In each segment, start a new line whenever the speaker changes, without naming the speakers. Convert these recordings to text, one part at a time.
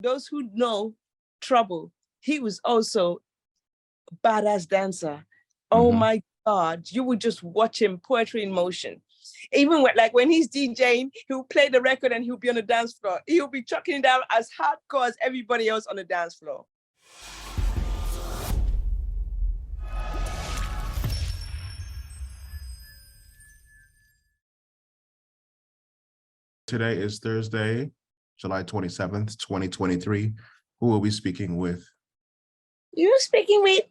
Those who know Trouble, he was also a badass dancer. Oh my God, you would just watch him, poetry in motion. Even when he's DJing, he'll play the record and he'll be on the dance floor. He'll be chucking it down as hardcore as everybody else on the dance floor.
Today is Thursday, July 27th, 2023. Who are we speaking with?
You're speaking with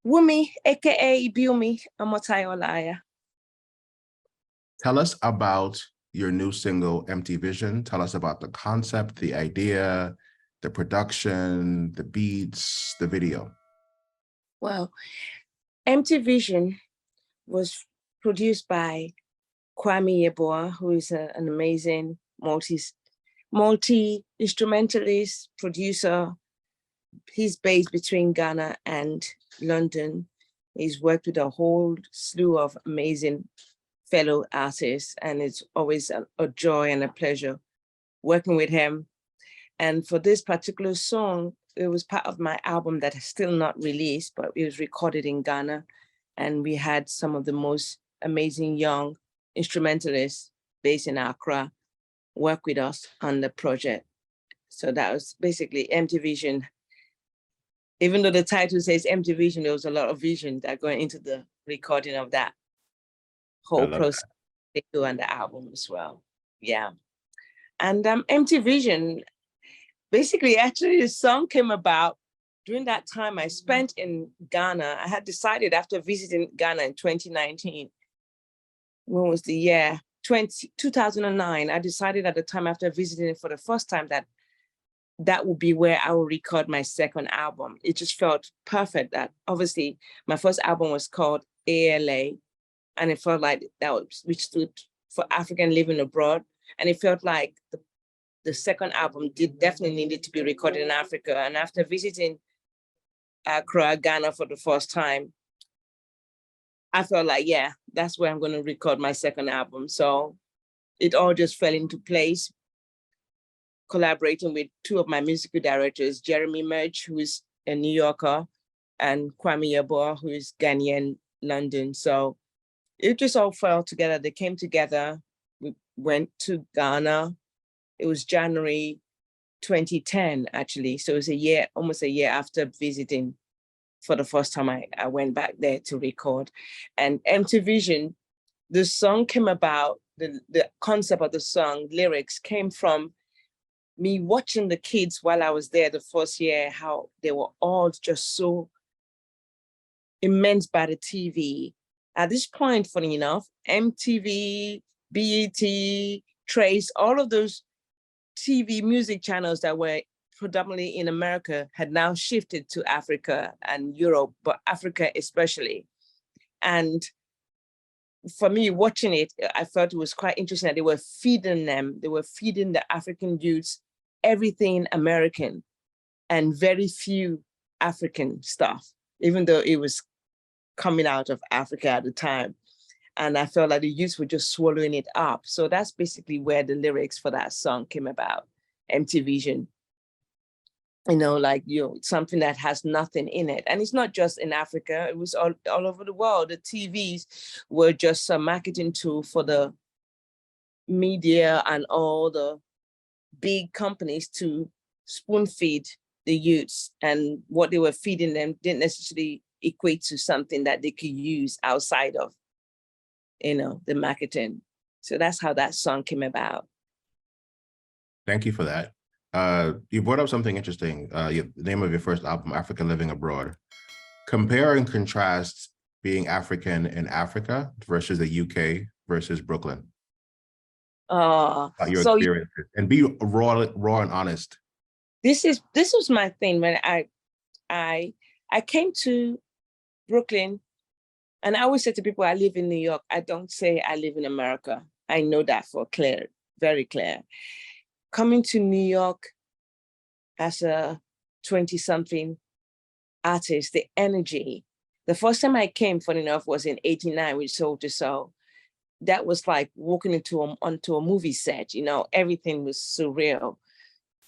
Wunmi, aka Biumi Amotayo.
Tell us about your new single, Empty Vision. Tell us about the concept, the idea, the production, the beats, the video.
Well, Empty Vision was produced by Kwame Yeboah, who is an amazing multi-instrumentalist, producer. He's based between Ghana and London. He's worked with a whole slew of amazing fellow artists, and it's always a joy and a pleasure working with him. And for this particular song, it was part of my album that is still not released, but it was recorded in Ghana. And we had some of the most amazing young instrumentalists based in Accra work with us on the project. So that was basically Empty Vision. Even though the title says Empty Vision, there was a lot of vision that going into the recording of that whole process they do on the album as well. Yeah. And Empty Vision, basically, actually, the song came about during that time I spent in Ghana. I had decided after visiting Ghana in 2019, when was the year? 2009. I decided at the time after visiting it for the first time that would be where I would record my second album. It just felt perfect that obviously my first album was called A.L.A. and it felt like which stood for African Living Abroad. And it felt like the second album definitely needed to be recorded in Africa. And after visiting Accra, Ghana for the first time, I felt like, yeah, that's where I'm going to record my second album. So it all just fell into place, collaborating with two of my musical directors, Jeremy Mage, who is a New Yorker, and Kwame Yeboah, who is Ghanaian, London. So it just all fell together. They came together. We went to Ghana. It was January 2010, actually. So it was almost a year after visiting. For the first time, I went back there to record. And Empty Vision, the song came about, the concept of the song, lyrics came from me watching the kids while I was there the first year, how they were all just so immense by the TV. At this point, funny enough, MTV, BET, Trace, all of those TV music channels that were predominantly in America had now shifted to Africa and Europe, but Africa especially. And for me, watching it, I felt it was quite interesting that they were feeding the African youths everything American and very few African stuff, even though it was coming out of Africa at the time. And I felt like the youths were just swallowing it up. So that's basically where the lyrics for that song came about, Empty Vision. Something that has nothing in it. And it's not just in Africa, it was all over the world. The TVs were just a marketing tool for the media and all the big companies to spoon feed the youths, and what they were feeding them didn't necessarily equate to something that they could use outside of, the marketing. So that's how that song came about.
Thank you for that. You brought up something interesting, the name of your first album, Africa Living Abroad. Compare and contrast being African in Africa versus the UK versus Brooklyn. Your experiences, and be raw and honest.
This was my thing when I came to Brooklyn, and I always say to people, I live in New York. I don't say I live in America. I know that for very clear. Coming to New York as a 20-something artist, the energy. The first time I came, funny enough, was in '89 with Soul2Soul. That was like walking onto a movie set. Everything was surreal.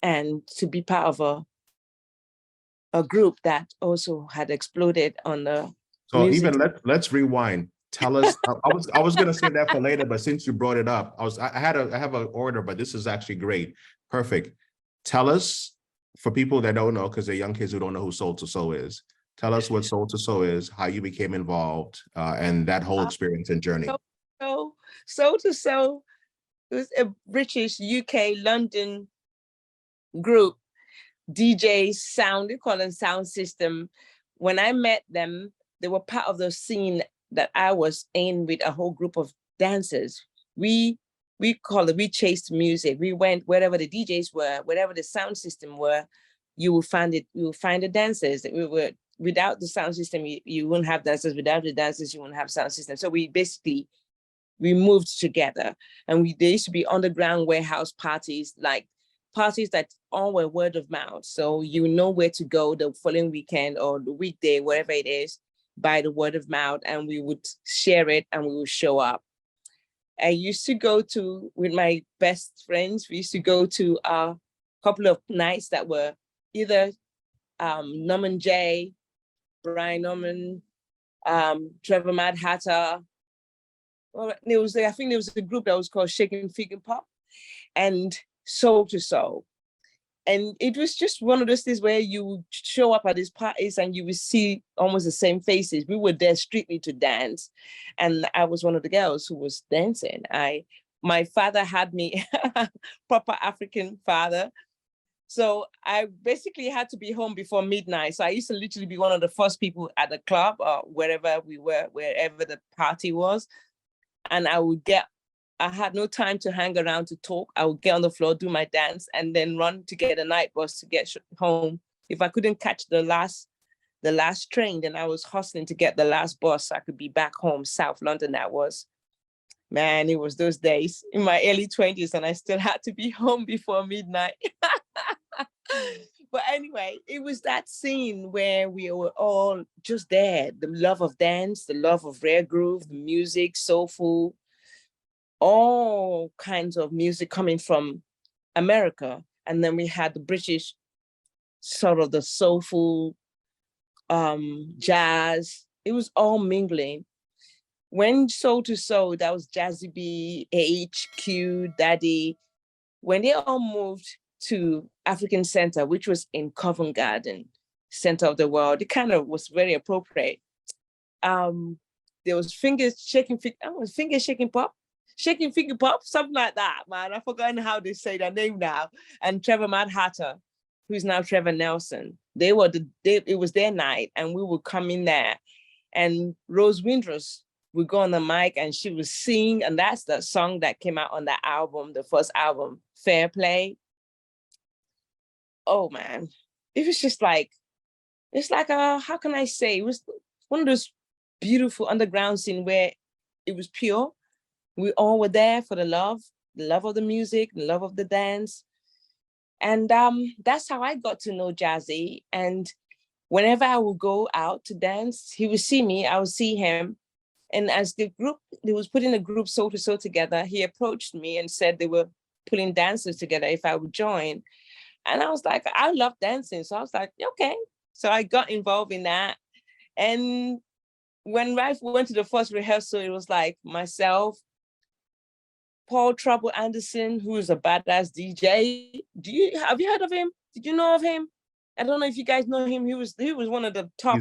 and to be part of a group that also had exploded on the
So
music.
even let's rewind. Tell us. I was gonna say that for later, but since you brought it up, I have an order, but this is actually great. Perfect. Tell us, for people that don't know, because they're young kids who don't know who Soul2Soul is. Tell us what Soul2Soul is, how you became involved, and that whole experience and journey.
So Soul2Soul was a British UK London group, DJs, sound, they call them sound system. When I met them, they were part of the scene that I was in with a whole group of dancers. We chased music. We went wherever the DJs were, wherever the sound system were, you will find the dancers. We were, without the sound system, you wouldn't have dancers. Without the dancers, you wouldn't have sound system. So we moved together, and there used to be underground warehouse parties, like parties that all were word of mouth. So you know where to go the following weekend or the weekday, whatever it is, by the word of mouth, and we would share it and we would show up. I used to go to, with my best friends, we used to go to a couple of nights that were either Norman J, Brian Norman, Trevor Mad Hatter. Well, I think there was a group that was called Shaking Figure Pop, and Soul2Soul. And it was just one of those things where you would show up at these parties and you would see almost the same faces. We were there strictly to dance. And I was one of the girls who was dancing. My father had me, proper African father. So I basically had to be home before midnight. So I used to literally be one of the first people at the club or wherever we were, wherever the party was. And I had no time to hang around to talk. I would get on the floor, do my dance, and then run to get a night bus to get home. If I couldn't catch the last train, then I was hustling to get the last bus so I could be back home, South London. That was, man, it was those days in my early 20s, and I still had to be home before midnight. But anyway, it was that scene where we were all just there. The love of dance, the love of rare groove, the music, soulful, all kinds of music coming from America. And then we had the British, sort of the soulful, jazz. It was all mingling. When Soul2Soul, that was Jazzy B, HQ, Daddy, when they all moved to African Center, which was in Covent Garden, center of the world, it kind of was very appropriate. There was finger shaking pop, something like that, man. I've forgotten how they say their name now. And Trevor Mad Hatter, who's now Trevor Nelson. It was their night, and we would come in there. And Rose Windrose would go on the mic and she would sing, and that's the song that came out on that album, the first album, Fair Play. Oh man, it was just like, it's like how can I say? It was one of those beautiful underground scene where it was pure. We all were there for the love of the music, the love of the dance. And that's how I got to know Jazzy. And whenever I would go out to dance, he would see me, I would see him. And as the group, they was putting a group Soul2Soul together, he approached me and said they were putting dancers together if I would join. And I was like, I love dancing. So I was like, okay. So I got involved in that. And when I went to the first rehearsal, it was like myself, Paul Trouble Anderson, who is a badass DJ. Have you heard of him? Did you know of him? I don't know if you guys know him. He was one of the top.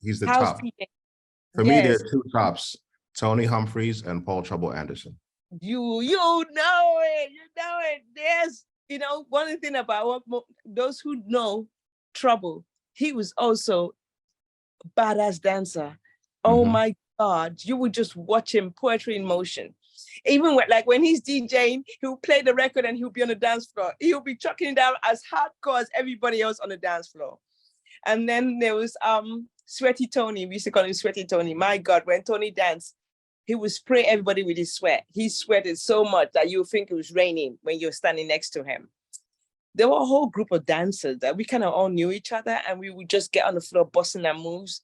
He's the top.
DJ.
For me, there are two tops: Tony Humphries and Paul Trouble Anderson.
You know it. There's, one thing about those who know Trouble, he was also a badass dancer. Oh my God, you would just watch him, poetry in motion. Even when he's DJing, he'll play the record and he'll be on the dance floor. He'll be chucking it down as hardcore as everybody else on the dance floor. And then there was Sweaty Tony. We used to call him Sweaty Tony. My God, when Tony danced, he would spray everybody with his sweat. He sweated so much that you would think it was raining when you're standing next to him. There were a whole group of dancers that we kind of all knew each other, and we would just get on the floor busting our moves.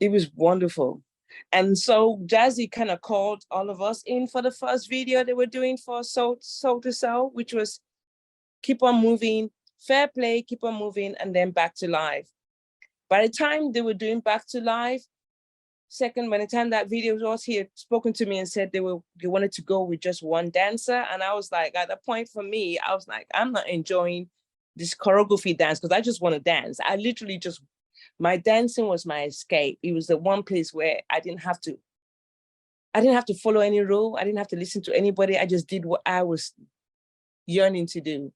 It was wonderful. And so Jazzy kind of called all of us in for the first video they were doing for Soul2Soul, which was keep on moving, fair play, keep on moving, and then back to live. By the time they were doing back to live, by the time that video was, he had spoken to me and said they wanted to go with just one dancer. And I was like, at that point for me, I was like, I'm not enjoying this choreography dance because I just want to dance. I literally just, my dancing was my escape. It was the one place where I didn't have to follow any rule. I didn't have to listen to anybody. I just did what I was yearning to do.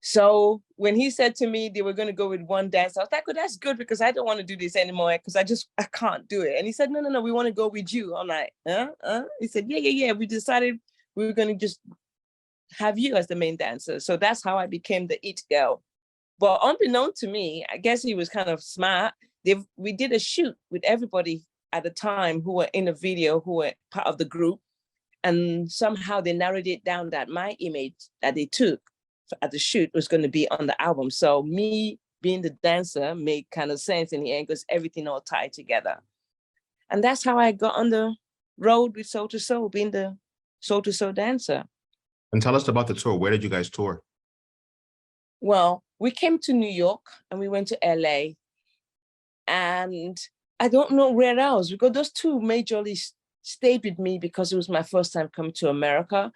So when he said to me they were going to go with one dance, I was like, oh, that's good because I don't want to do this anymore because I can't do it. And he said, no, we want to go with you. I'm like, He said, yeah. We decided we were going to just have you as the main dancer. So that's how I became the it girl. But unbeknown to me, I guess he was kind of smart. We did a shoot with everybody at the time who were in the video, who were part of the group. And somehow they narrowed it down that my image that they took at the shoot was going to be on the album. So me being the dancer made kind of sense in the end because everything all tied together. And that's how I got on the road with Soul2Soul, being the Soul2Soul dancer.
And tell us about the tour. Where did you guys tour?
Well, we came to New York and we went to L.A. And I don't know where else because those two majorly stayed with me because it was my first time coming to America.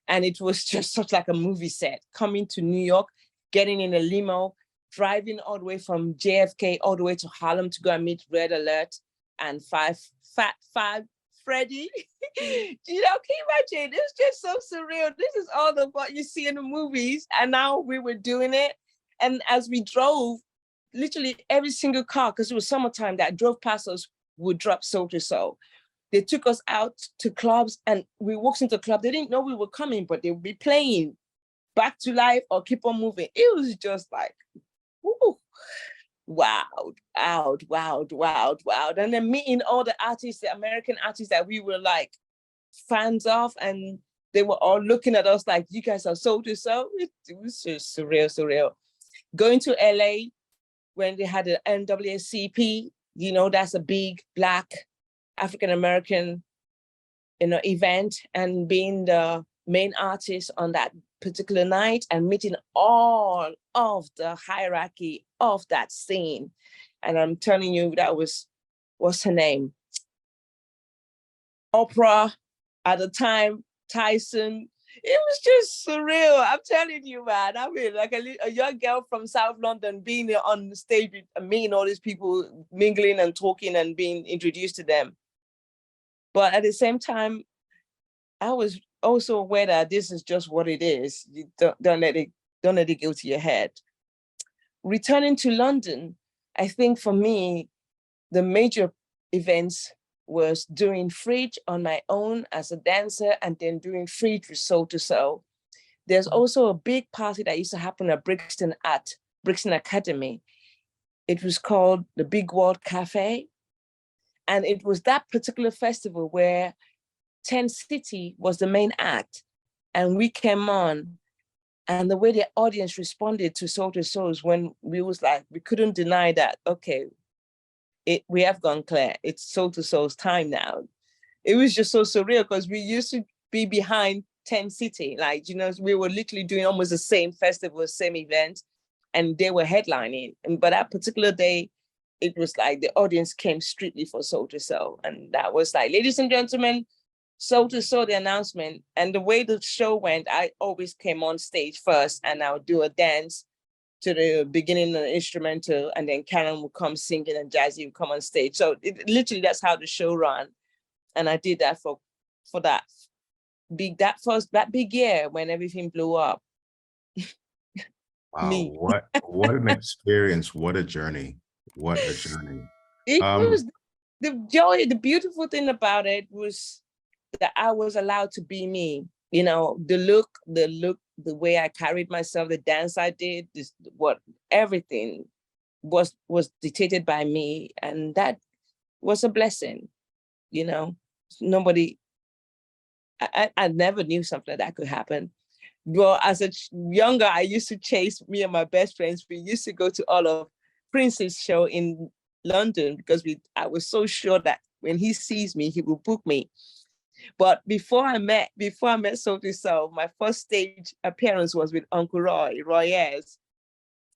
And it was just such like a movie set, coming to New York, getting in a limo, driving all the way from JFK all the way to Harlem to go and meet Red Alert and Fat Five Freddy. Can you imagine? It's just so surreal. This is all of what you see in the movies. And now we were doing it. And as we drove, literally every single car, because it was summertime, that drove past us would drop Soul2Soul. They took us out to clubs and we walked into the club. They didn't know we were coming, but they would be playing Back to Life or Keep on Moving. It was just like, woo, wow. And then meeting all the artists, the American artists that we were like fans of, and they were all looking at us like, you guys are Soul2Soul. It was just surreal. Going to L.A. when they had the NAACP, that's a big Black African-American, event, and being the main artist on that particular night and meeting all of the hierarchy of that scene. And I'm telling you, that was, what's her name? Oprah at the time, Tyson. It was just surreal. I'm telling you, man. I mean, like a young girl from South London being on the stage with me and all these people mingling and talking and being introduced to them. But at the same time, I was also aware that this is just what it is. You don't let it go to your head. Returning to London, I think for me, the major events was doing Fridge on my own as a dancer and then doing Fridge with Soul2Soul. There's also a big party that used to happen at Brixton Academy. It was called the Big World Cafe. And it was that particular festival where 10 City was the main act. And we came on. And the way the audience responded to Soul2Soul is when we was like, we couldn't deny that, okay, we have gone clear. It's Soul2Soul's time now. It was just so surreal because we used to be behind 10 City. Like, we were literally doing almost the same festival, same event, and they were headlining. But that particular day, it was like the audience came strictly for Soul2Soul. And that was like, ladies and gentlemen, Soul2Soul, the announcement. And the way the show went, I always came on stage first and I would do a dance to the beginning of the instrumental, and then Karen would come singing and Jazzy would come on stage. So literally that's how the show ran. And I did that for that big year when everything blew up.
Wow, what an experience. What a journey. What a journey.
It was the beautiful thing about it was that I was allowed to be me. The look, the way I carried myself, the dance I did, everything was dictated by me. And that was a blessing. Nobody, I never knew something like that could happen. Well, as a younger, I used to chase me and my best friends. We used to go to all of Prince's show in London because I was so sure that when he sees me, he will book me. But before I met Soul2Soul, my first stage appearance was with Uncle Roy Ayers.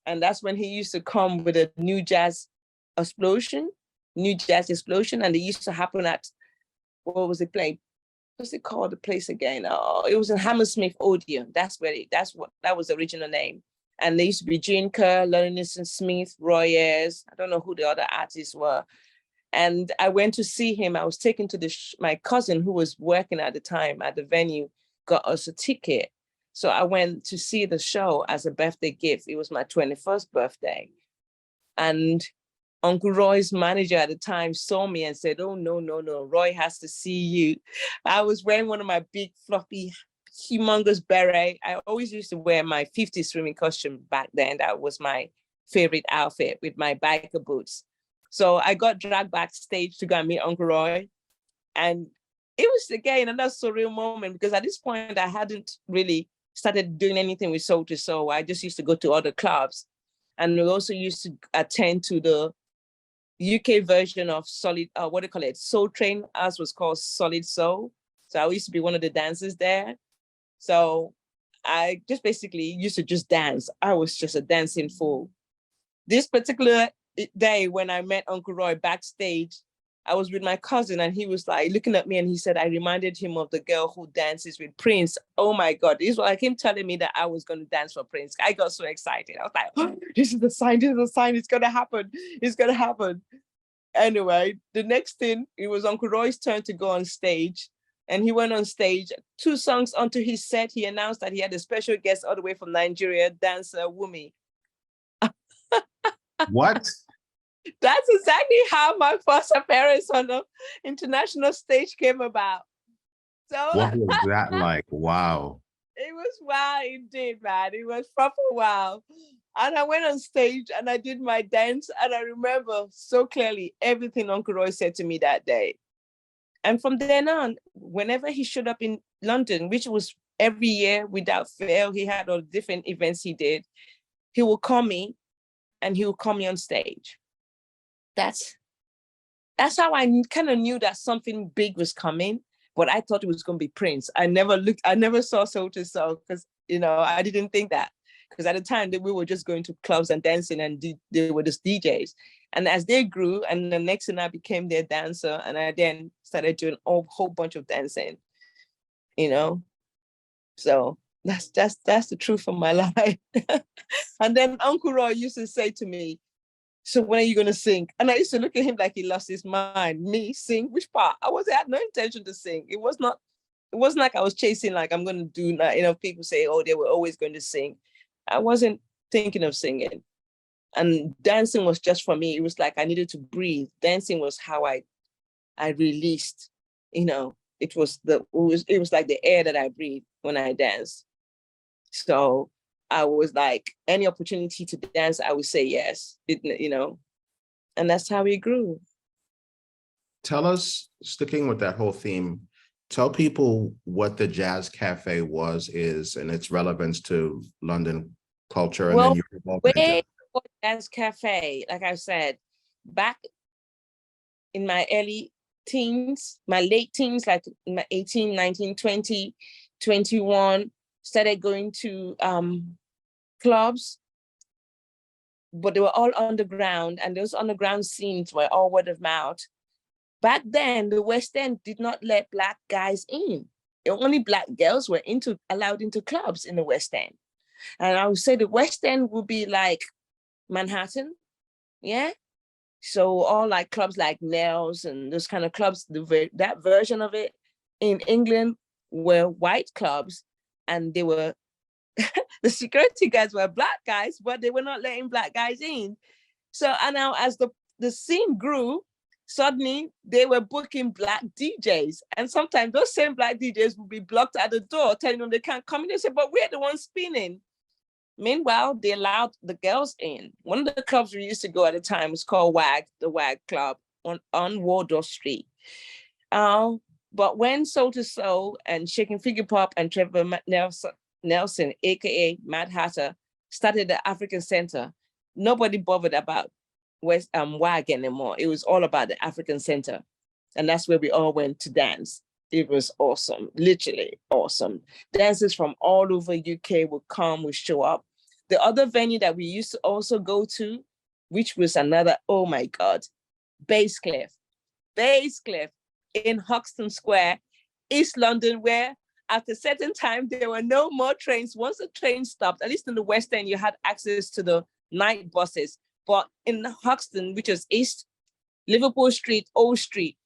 And that's when he used to come with a new jazz explosion, and it used to happen at, what was it playing? What's it called, the place again? Oh, it was in Hammersmith Odeon. That was the original name. And there used to be Gene Kerr, Lennon Smith, Roy Ayers. I don't know who the other artists were. And I went to see him. I was taken to my cousin who was working at the time at the venue, got us a ticket. So I went to see the show as a birthday gift. It was my 21st birthday. And Uncle Roy's manager at the time saw me and said, "Oh, no, Roy has to see you." I was wearing one of my big, fluffy, humongous beret. I always used to wear my 50s swimming costume back then. That was my favorite outfit, with my biker boots. So I got dragged backstage to go and meet Uncle Roy. And it was, again, another surreal moment, because at this point, I hadn't really started doing anything with Soul2Soul. I just used to go to other clubs. And we also used to attend to the UK version of Soul Train, as was called Soul2Soul. So I used to be one of the dancers there. So I just basically used to just dance. I was just a dancing fool. This particular day when I met Uncle Roy backstage, I was with my cousin, and he was like looking at me, and he said, I reminded him of the girl who dances with Prince. Oh my God. This was like him telling me that I was going to dance for Prince. I got so excited. I was like, oh, this is the sign. It's going to happen. It's going to happen. Anyway, the next thing, it was Uncle Roy's turn to go on stage. And he went on stage. 2 songs onto his set, he announced that he had a special guest all the way from Nigeria, dancer Wunmi.
What?
That's exactly how my first appearance on the international stage came about. So
What was that like? Wow.
it was wow indeed, man. It was proper wow. And I went on stage and I did my dance, and I remember so clearly everything Uncle Roy said to me that day. And from then on, whenever he showed up in London, which was every year without fail, he had all different events he did, he would call me, and he would call me on stage. That's how I kind of knew that something big was coming, but I thought it was going to be Prince. I never saw Soul2Soul, because, I didn't think that, because at the time that we were just going to clubs and dancing, and they were just DJs. And as they grew, and the next thing I became their dancer, and I then started doing a whole bunch of dancing, So that's the truth of my life. And then Uncle Roy used to say to me, "So when are you going to sing?" And I used to look at him like he lost his mind. Me sing? Which part? I had no intention to sing. It wasn't like I was chasing, like I'm going to do that. People say, oh, they were always going to sing. I wasn't thinking of singing. And dancing was just for me. It was like I needed to breathe. Dancing was how I released, it was like the air that I breathed when I danced. So I was like, any opportunity to dance, I would say yes, and that's how we grew.
Tell us, sticking with that whole theme, tell people what the Jazz Cafe is, and its relevance to London culture.
Well,
and then you
way before Jazz Cafe, like I said, back in my early teens, my late teens, like my 18, 19, 20, 21, started going to clubs, but they were all underground, and those underground scenes were all word of mouth. Back then, the West End did not let Black guys in. Only Black girls were allowed into clubs in the West End. And I would say the West End would be like Manhattan, yeah? So all like clubs like Nels and those kind of clubs, that version of it in England were white clubs, and they were the security guys were Black guys, but they were not letting Black guys in. So, and now as the scene grew, suddenly they were booking Black DJs. And sometimes those same Black DJs would be blocked at the door, telling them they can't come in. They said, but we're the ones spinning. Meanwhile, they allowed the girls in. One of the clubs we used to go at the time was called WAG, the WAG Club on Wardour Street. But when Soul2Soul and Shaking Figure Pop and Trevor Nelson, aka Mad Hatter, started the African Center, nobody bothered about WAG anymore. It was all about the African Center. And that's where we all went to dance. It was awesome, literally awesome. Dancers from all over UK would come, would show up. The other venue that we used to also go to, which was another, oh my God, Basscliff in Hoxton Square, East London, where at a certain time, there were no more trains. Once the train stopped, at least in the West End, you had access to the night buses. But in Hoxton, which was East, Liverpool Street, Old Street,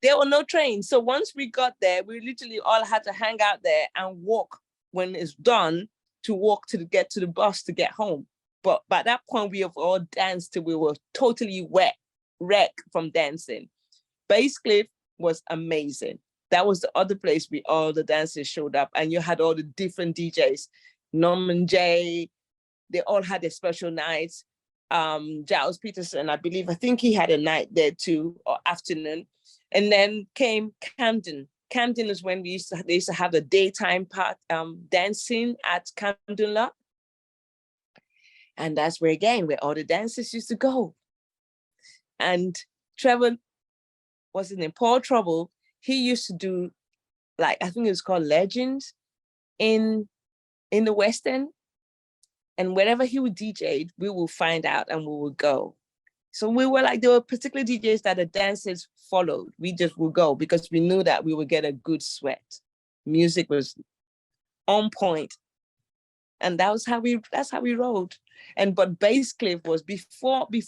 there were no trains. So once we got there, we literally all had to hang out there and walk when it's done to walk to get to the bus to get home. But by that point, we have all danced till we were totally wrecked from dancing. Basscliff was amazing. That was the other place where all the dancers showed up, and you had all the different DJs. Norman J, they all had their special nights. Giles Peterson, I think he had a night there too, or afternoon. And then came Camden. Camden is when they used to have the daytime part dancing at Camden Lock. And that's where all the dancers used to go. And Trevor was in Paul Trouble. He used to do, like, I think it was called Legends in the West End. And wherever he would DJ, we will find out and we will go. So we were like, there were particular DJs that the dancers followed. We just would go because we knew that we would get a good sweat. Music was on point. And that's how we rolled. But Basscliff was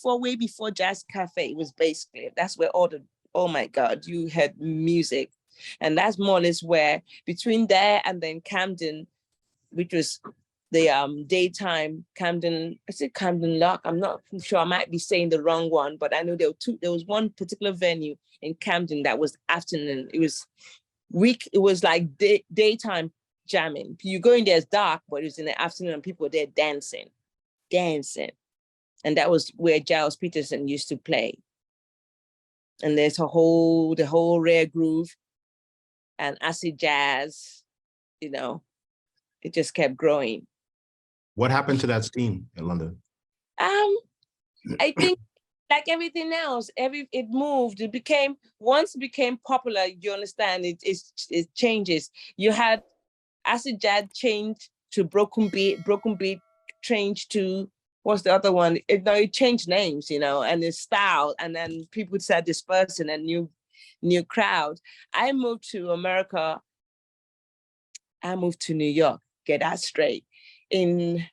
way before Jazz Cafe, it was Basscliff. That's where oh my God, you had music. And that's more or less where between there and then Camden, which was the daytime Camden, I said Camden Lock. I'm not sure, I might be saying the wrong one, but I know there was one particular venue in Camden that was afternoon. It was like daytime jamming. You go in there, it's dark, but it was in the afternoon and people were there dancing. And that was where Giles Peterson used to play. And there's the whole Rare Groove and acid jazz, it just kept growing.
What happened to that scene in London?
I think like everything else, it moved. Once it became popular, you understand, it changes. You had acid jazz change to broken beat changed to, what's the other one? It changed names, and its style, and then people started dispersing and new crowd. I moved to America. I moved to New York, get that straight. When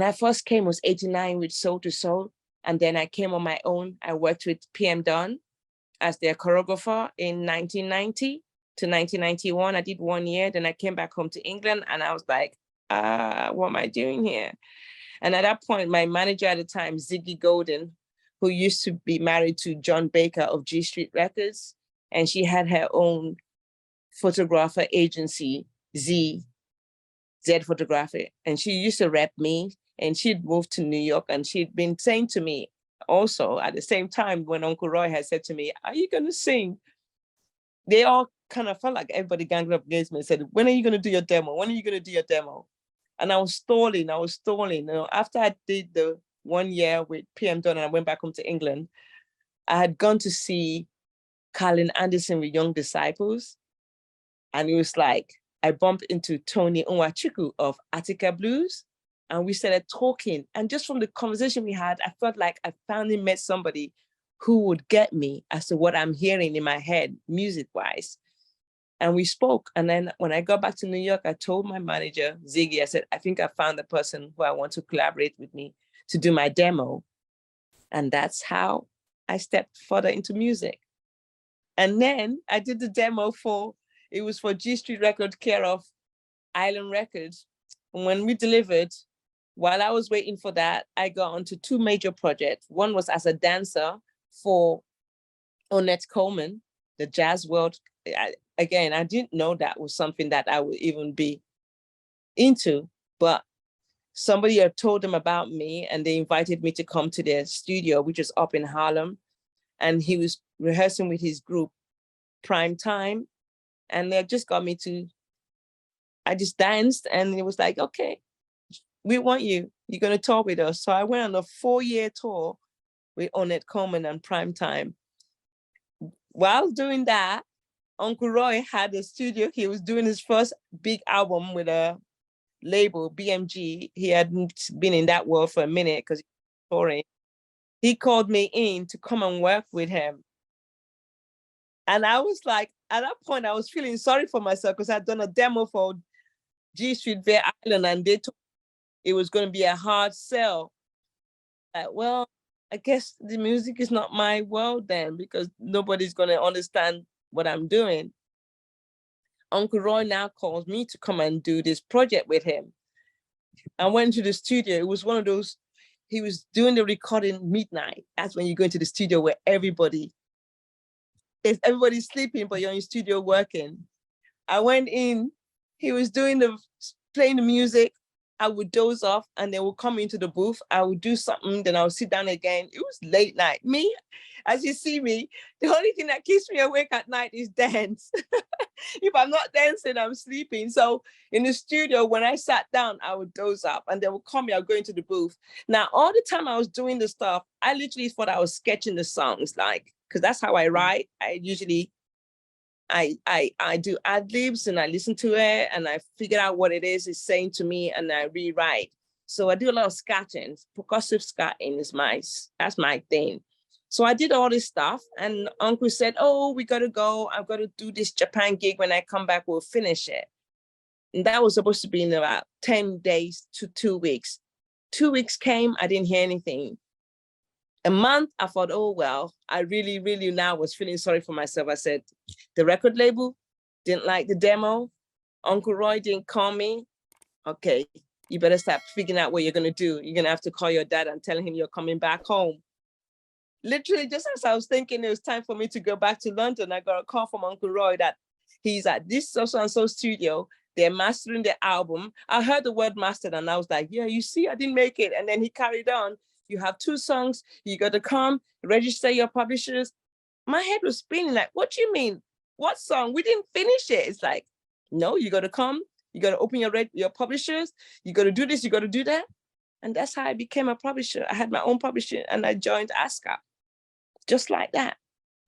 I first came, it was 89 with Soul2Soul. And then I came on my own. I worked with PM Dawn as their choreographer in 1990 to 1991. I did 1 year. Then I came back home to England and I was like, what am I doing here? And at that point, my manager at the time, Ziggy Golden, who used to be married to John Baker of G Street Records, and she had her own photographer agency, Z Photography. And she used to rep me, and she'd moved to New York, and she'd been saying to me also at the same time when Uncle Roy had said to me, are you going to sing? They all kind of felt like everybody ganged up against me and said, when are you going to do your demo? When are you going to do your demo? And I was stalling. After I did the 1 year with PM Dawn and I went back home to England, I had gone to see Carlin Anderson with Young Disciples. And it was like, I bumped into Tony Onwachuku of Attica Blues, and we started talking. And just from the conversation we had, I felt like I finally met somebody who would get me as to what I'm hearing in my head, music-wise. And we spoke. And then when I got back to New York, I told my manager, Ziggy, I said, I think I found the person who I want to collaborate with me to do my demo. And that's how I stepped further into music. And then I did the demo it was for G Street Record, care of Island Records. And when we delivered, while I was waiting for that, I got onto 2 major projects. One was as a dancer for Ornette Coleman, the jazz world. I didn't know that was something that I would even be into, but somebody had told them about me and they invited me to come to their studio, which is up in Harlem. And he was rehearsing with his group, Prime Time. And they just got me I just danced and it was like, okay, we want you. You're going to tour with us. So I went on a 4-year tour with Ornette Coleman and Prime Time. While doing that, Uncle Roy had a studio. He was doing his first big album with a label, BMG. He hadn't been in that world for a minute because he was touring. He called me in to come and work with him. And I was like, at that point, I was feeling sorry for myself because I'd done a demo for G Street Fair Island, and they told me it was going to be a hard sell. Well, I guess the music is not my world then, because nobody's going to understand what I'm doing. Uncle Roy now calls me to come and do this project with him. I went to the studio. It was one of those, he was doing the recording midnight. That's when you go into the studio where everybody's sleeping, but you're in studio working. I went in, he was playing the music. I would doze off and they would come into the booth. I would do something, then I would sit down again. It was late night. Me, as you see me, the only thing that keeps me awake at night is dance. If I'm not dancing, I'm sleeping. So in the studio, when I sat down, I would doze up and they would call me, I'll go into the booth. Now, all the time I was doing the stuff, I literally thought I was sketching the songs, like, because that's how I write. I usually, I do ad libs and I listen to it and I figure out what it is it's saying to me and I rewrite. So I do a lot of scatching. Percussive scatting is that's my thing. So I did all this stuff and Uncle said, oh, we got to go. I've got to do this Japan gig. When I come back, we'll finish it. And that was supposed to be in about 10 days to 2 weeks. 2 weeks came, I didn't hear anything. A month, I thought, oh, well, I really, really now was feeling sorry for myself. I said, the record label didn't like the demo. Uncle Roy didn't call me. Okay, you better start figuring out what you're going to do. You're going to have to call your dad and tell him you're coming back home. Literally, just as I was thinking it was time for me to go back to London, I got a call from Uncle Roy that he's at this so-and-so studio. They're mastering the album. I heard the word mastered and I was like, yeah, you see, I didn't make it. And then he carried on. You have 2 songs. You got to come, register your publishers. My head was spinning like, what do you mean? What song? We didn't finish it. It's like, no, you got to come. You got to open your publishers. You got to do this. You got to do that. And that's how I became a publisher. I had my own publisher and I joined ASCAP. Just like that.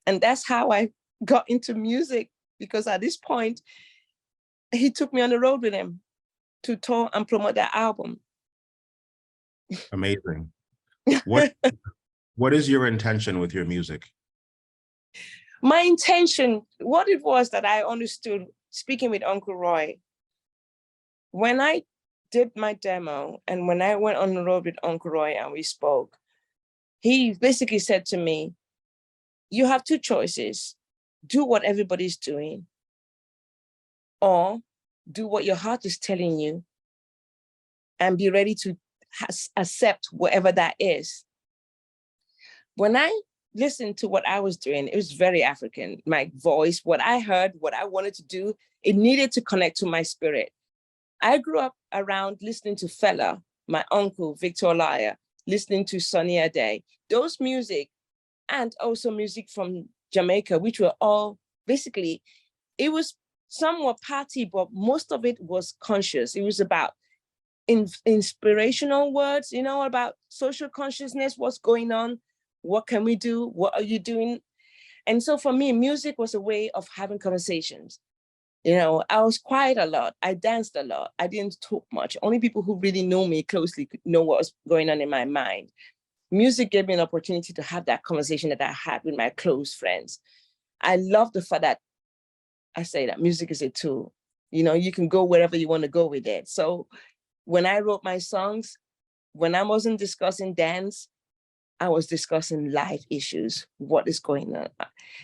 And that's how I got into music, because at this point, he took me on the road with him to tour and promote that album.
Amazing. What is your intention with your music?
My intention, what it was that I understood speaking with Uncle Roy, when I did my demo and when I went on the road with Uncle Roy and we spoke, he basically said to me, you have 2 choices. Do what everybody's doing, or do what your heart is telling you and be ready to accept whatever that is. When I listened to what I was doing, it was very African. My voice, what I heard, what I wanted to do, it needed to connect to my spirit. I grew up around listening to Fela, my uncle, Victor A.L.A, listening to Sunny Ade, those music, and also music from Jamaica, which were all basically, it was somewhat party, but most of it was conscious. It was about inspirational words, you know, about social consciousness, what's going on, what can we do, what are you doing? And so for me, music was a way of having conversations. You know, I was quiet a lot. I danced a lot. I didn't talk much. Only people who really know me closely could know what was going on in my mind. Music gave me an opportunity to have that conversation that I had with my close friends. I love the fact that I say that music is a tool. You know, you can go wherever you want to go with it. So when I wrote my songs, when I wasn't discussing dance, I was discussing life issues. What is going on?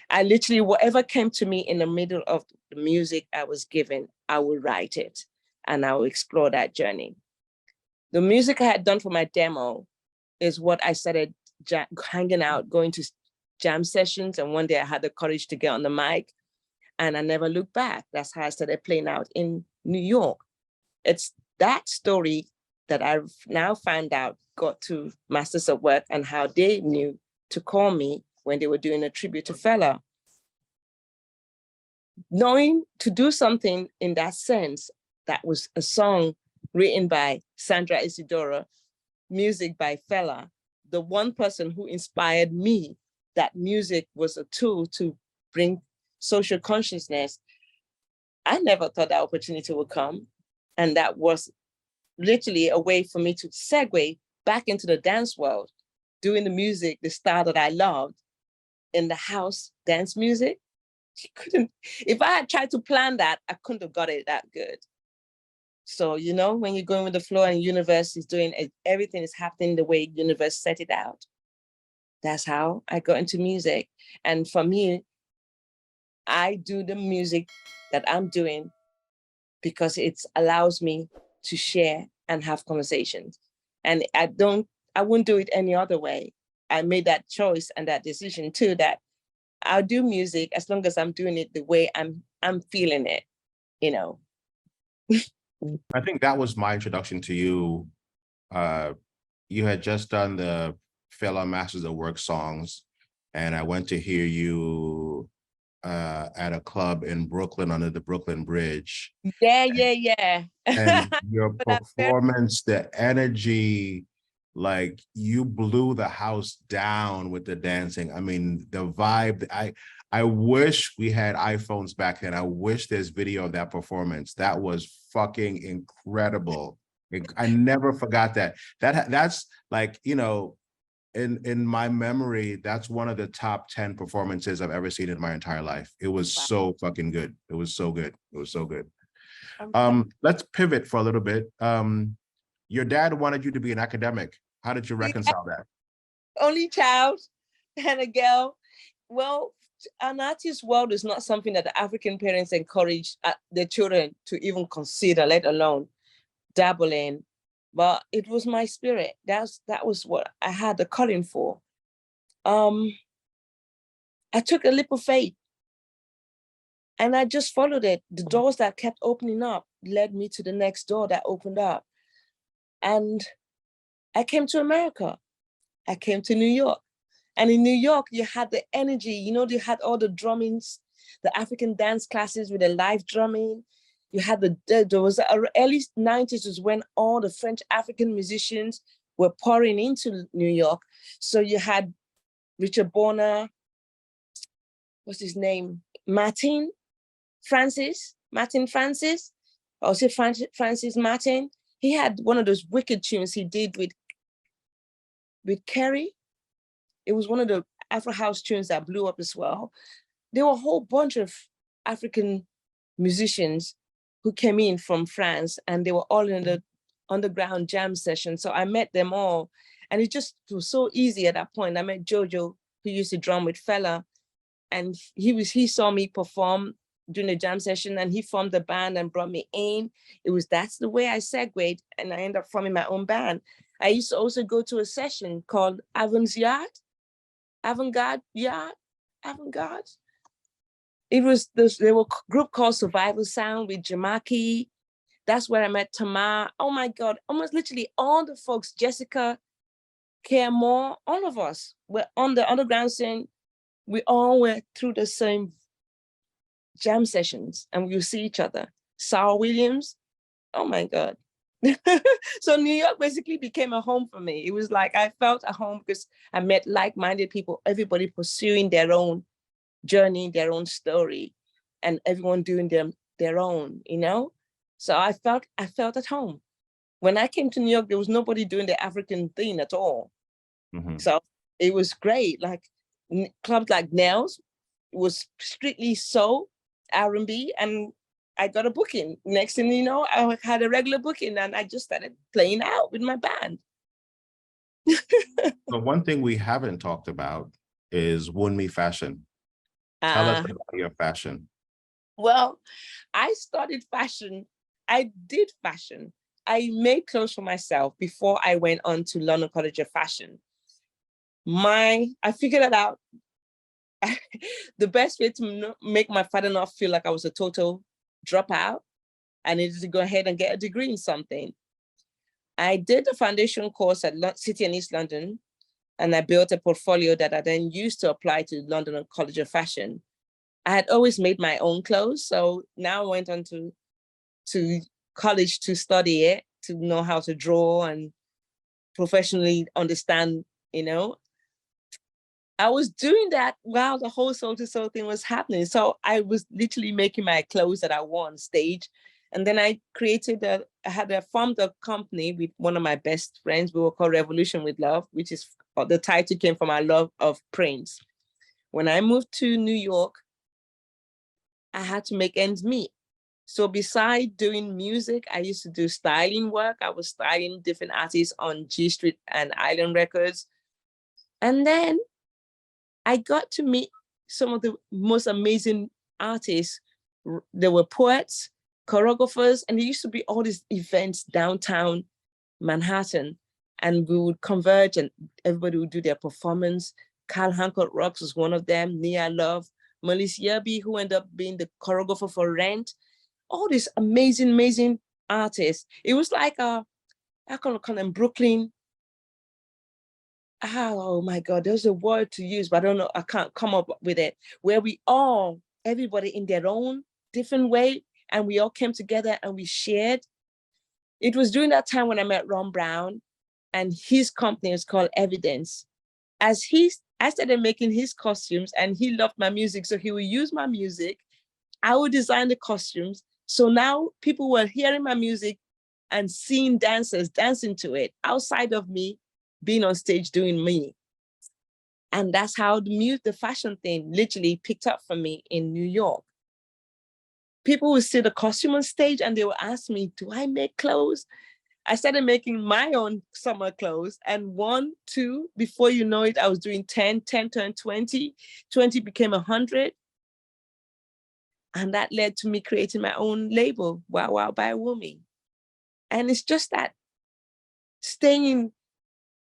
I literally, whatever came to me in the middle of the music I was given, I would write it and I will explore that journey. The music I had done for my demo is what I started hanging out, going to jam sessions. And one day I had the courage to get on the mic and I never looked back. That's how I started playing out in New York. It's that story that I've now found out got to Masters of Work and how they knew to call me when they were doing a tribute to Fela. Knowing to do something in that sense, that was a song written by Sandra Isidora, music by Fela, the one person who inspired me, that music was a tool to bring social consciousness, I never thought that opportunity would come. And that was literally a way for me to segue back into the dance world, doing the music, the style that I loved in the house dance music. If I had tried to plan that, I couldn't have got it that good. So, you know, when you're going with the flow and universe is doing it, everything is happening the way universe set it out. That's how I got into music. And for me, I do the music that I'm doing because it allows me to share and have conversations. And I wouldn't do it any other way. I made that choice and that decision too, that I'll do music as long as I'm doing it the way I'm feeling it, you know.
I think that was my introduction to you. You had just done the Fela Masters at Work songs, and I went to hear you at a club in Brooklyn under the Brooklyn Bridge.
Yeah.
And your performance, the energy, like you blew the house down with the dancing. I mean, the vibe. I wish we had iPhones back then. I wish there's video of that performance. That was fucking incredible. I never forgot that. That's like, you know, in my memory, that's one of the top 10 performances I've ever seen in my entire life. It was so fucking good. It was so good. It was so good. Let's pivot for a little bit. Your dad wanted you to be an academic. How did you reconcile that?
Only child and a girl. Well, an artist world is not something that the African parents encourage their children to even consider, let alone dabble in. But it was my spirit. That was what I had the calling for. I took a leap of faith and I just followed it. The doors that kept opening up led me to the next door that opened up. And I came to America. I came to New York. And in New York, you had the energy, you know, you had all the drummings, the African dance classes with the live drumming. You had there was early 90s was when all the French African musicians were pouring into New York. So you had Richard Bonner, what's his name? Martin Francis, or say Francis Martin. He had one of those wicked tunes he did with Kerry. It was one of the Afro house tunes that blew up as well. There were a whole bunch of African musicians who came in from France, and they were all in the underground jam session. So I met them all, and it just was so easy at that point. I met Jojo, who used to drum with Fela, and he saw me perform during the jam session, and he formed the band and brought me in. That's the way I segued, and I ended up forming my own band. I used to also go to a session called Avant-Garde. It was there were a group called Survival Sound with Jamaki. That's where I met Tamar. Oh my God, almost literally all the folks, Jessica, Moore, all of us were on the underground scene. We all went through the same jam sessions and we would see each other. Sarah Williams, oh my God. So New York basically became a home for me. It was like I felt at home because I met like-minded people, everybody pursuing their own journey, their own story, and everyone doing their own, you know? So I felt at home. When I came to New York, there was nobody doing the African thing at all. Mm-hmm. So it was great. Like clubs like Nails was strictly soul, R&B, and I got a booking. Next thing you know, I had a regular booking and I just started playing out with my band.
The one thing we haven't talked about is Wunmi fashion. Tell us about your fashion.
Well, I started fashion. I did fashion. I made clothes for myself before I went on to London College of Fashion. I figured it out. The best way to make my father not feel like I was a total dropout, I needed to go ahead and get a degree in something. I did a foundation course at City and East London, and I built a portfolio that I then used to apply to London College of Fashion. I had always made my own clothes, so now I went on to college to study it, to know how to draw and professionally understand, you know. I was doing that while the whole Soul2Soul thing was happening. So I was literally making my clothes that I wore on stage. And then I formed a company with one of my best friends. We were called Revolution with Love, which is, the title came from our love of Prince. When I moved to New York, I had to make ends meet. So besides doing music, I used to do styling work. I was styling different artists on G Street and Island Records. And then I got to meet some of the most amazing artists. There were poets, choreographers, and there used to be all these events downtown Manhattan. And we would converge and everybody would do their performance. Carl Hancock Rocks was one of them, Nia Love, Melissa Yerby, who ended up being the choreographer for Rent. All these amazing, amazing artists. It was like I call them Brooklyn. Oh my God, there's a word to use, but I don't know, I can't come up with it, where everybody in their own different way, and we all came together and we shared. It was during that time when I met Ron Brown, and his company is called Evidence. I started making his costumes, and he loved my music, so he would use my music. I would design the costumes. So now people were hearing my music and seeing dancers dancing to it outside of me being on stage doing me. And that's how the fashion thing literally picked up for me in New York. People would see the costume on stage and they would ask me, do I make clothes? I started making my own summer clothes, and 1, 2, before you know it, I was doing 10 turned 20, 20 became 100. And that led to me creating my own label, Wow Wow by Wunmi. And it's just that staying,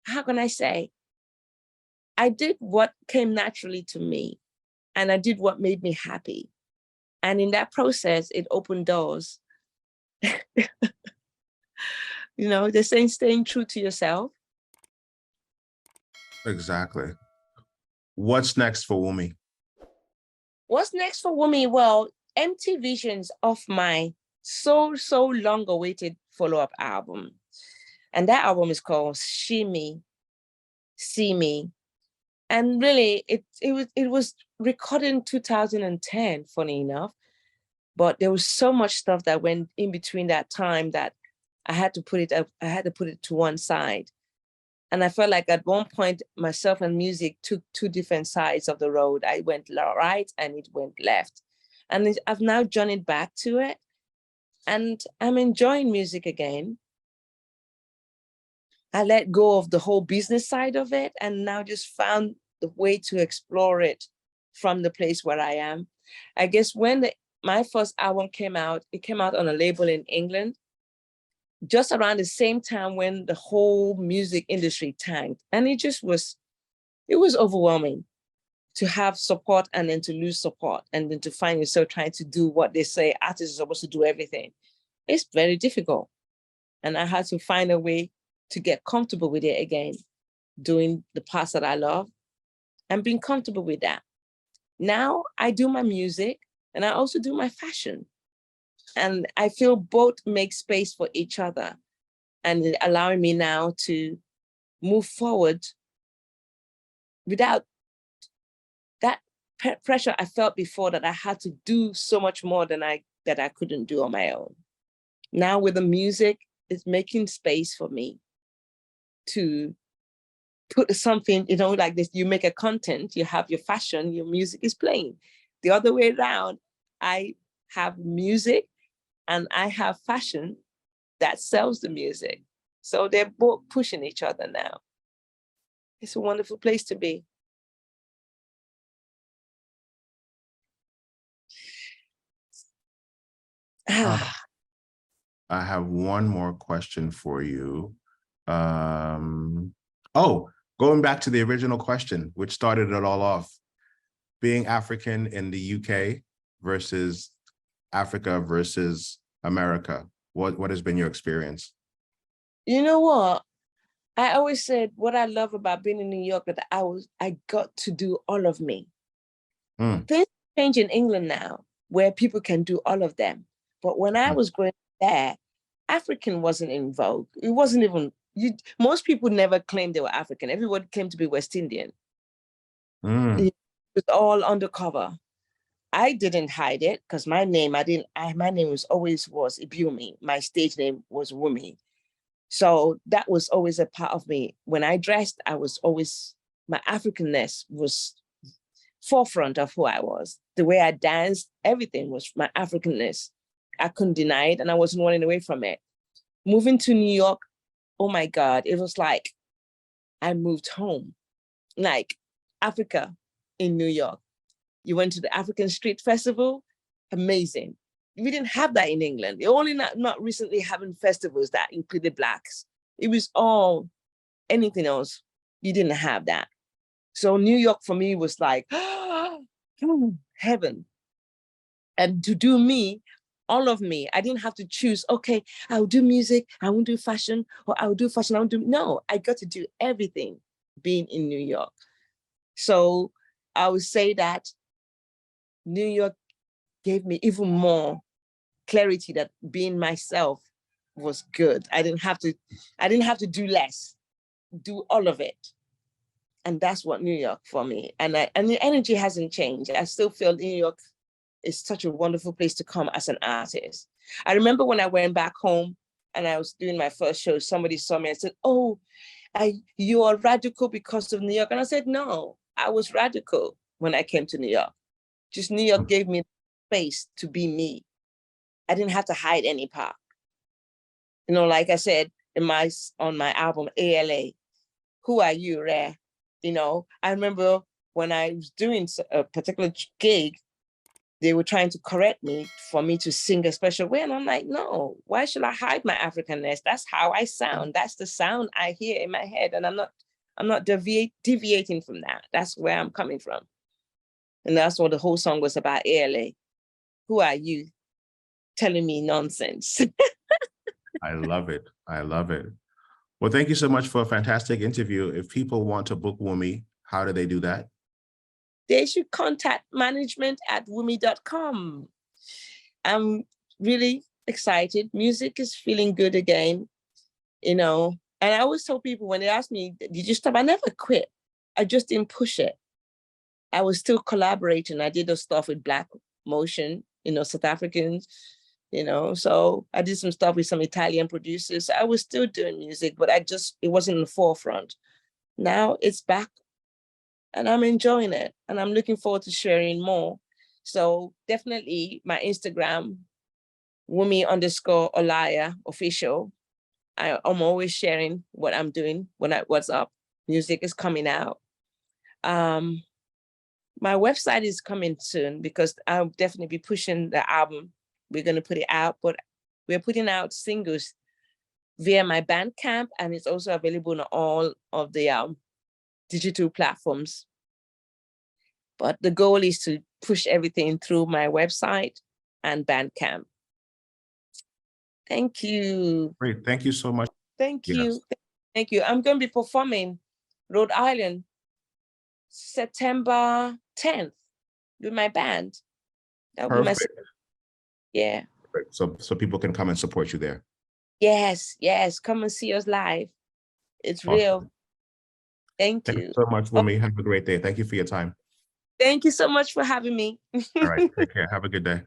how can I say? I did what came naturally to me, and I did what made me happy. And in that process, it opened doors. You know, they're saying staying true to yourself.
Exactly. What's next for Wunmi?
What's next for Wunmi? Well, empty visions of my so long awaited follow-up album. And that album is called See Me. And really, it was recorded in 2010, funny enough. But there was so much stuff that went in between that time that I had to put it to one side. And I felt like at one point, myself and music took two different sides of the road. I went right and it went left. And I've now journeyed back to it. And I'm enjoying music again. I let go of the whole business side of it and now just found the way to explore it from the place where I am. I guess when my first album came out, it came out on a label in England, just around the same time when the whole music industry tanked. And it was overwhelming to have support and then to lose support and then to find yourself trying to do what they say artists are supposed to do everything. It's very difficult. And I had to find a way to get comfortable with it again, doing the parts that I love and being comfortable with that. Now I do my music and I also do my fashion. And I feel both make space for each other and allowing me now to move forward without that pressure I felt before that I had to do so much more than I couldn't do on my own. Now with the music, it's making space for me to put something, like this. You make a content, you have your fashion, your music is playing. The other way around, I have music and I have fashion that sells the music. So they're both pushing each other now. It's a wonderful place to be.
I have one more question for you. Going back to the original question, which started it all off, being African in the UK versus Africa versus America, what has been your experience?
You know what? I always said what I love about being in New York, that I got to do all of me. Things change in England now, where people can do all of them. But when I was growing there, African wasn't in vogue. It wasn't even, most people never claimed they were African. Everyone claimed to be West Indian.
Mm.
It was all undercover. I didn't hide it because my name, my name was Ibumi. My stage name was Wunmi. So that was always a part of me. When I dressed, my Africanness was forefront of who I was. The way I danced, everything was my Africanness. I couldn't deny it and I wasn't running away from it. Moving to New York, oh my God, it was like I moved home, like Africa in New York. You went to the African Street Festival, amazing. We didn't have that in England. They're only not recently having festivals that included Blacks. It was all, anything else, you didn't have that. So New York for me was like, heaven. And to do me, all of me, I didn't have to choose, okay, I'll do music, I won't do fashion, or I'll do fashion, I won't do, no, I got to do everything being in New York. So I would say that New York gave me even more clarity that being myself was good. I didn't have to do less, do all of it. And that's what New York for me. And the energy hasn't changed. I still feel New York is such a wonderful place to come as an artist. I remember when I went back home and I was doing my first show, somebody saw me and said, oh, you are radical because of New York. And I said, no, I was radical when I came to New York. Just New York gave me space to be me. I didn't have to hide any part. You know, like I said, on my album, A.L.A, who are you, Rare? You know, I remember when I was doing a particular gig, they were trying to correct me for me to sing a special way. And I'm like, no, why should I hide my Africanness? That's how I sound. That's the sound I hear in my head. And I'm not deviating from that. That's where I'm coming from. And that's what the whole song was about, A.L.A. Who are you telling me nonsense?
I love it. I love it. Well, thank you so much for a fantastic interview. If people want to book Wunmi, how do they do that?
They should contact management@wunmi.com. I'm really excited. Music is feeling good again, you know. And I always tell people when they ask me, did you stop? I never quit. I just didn't push it. I was still collaborating. I did the stuff with Black Motion, you know, South Africans, you know. So I did some stuff with some Italian producers. I was still doing music, but it wasn't in the forefront. Now it's back and I'm enjoying it. And I'm looking forward to sharing more. So definitely my Instagram, Wunmi_Olaya official. I'm always sharing what I'm doing, what's up. Music is coming out. My website is coming soon because I'll definitely be pushing the album. We're going to put it out, but we're putting out singles via my Bandcamp, and it's also available on all of the digital platforms. But the goal is to push everything through my website and Bandcamp. Thank you.
Great. Thank you so much.
Thank
Yes.
you. Thank you. I'm going to be performing Rhode Island, September 10th with my band. That will be my, yeah.
Perfect. So people can come and support you there.
Yes, yes. Come and see us live. It's
Awesome.
real. Thank
Thank
you.
you so much, Wunmi. Have a great day. Thank you for your time.
Thank you so much for having me.
All right. Take care. Have a good day.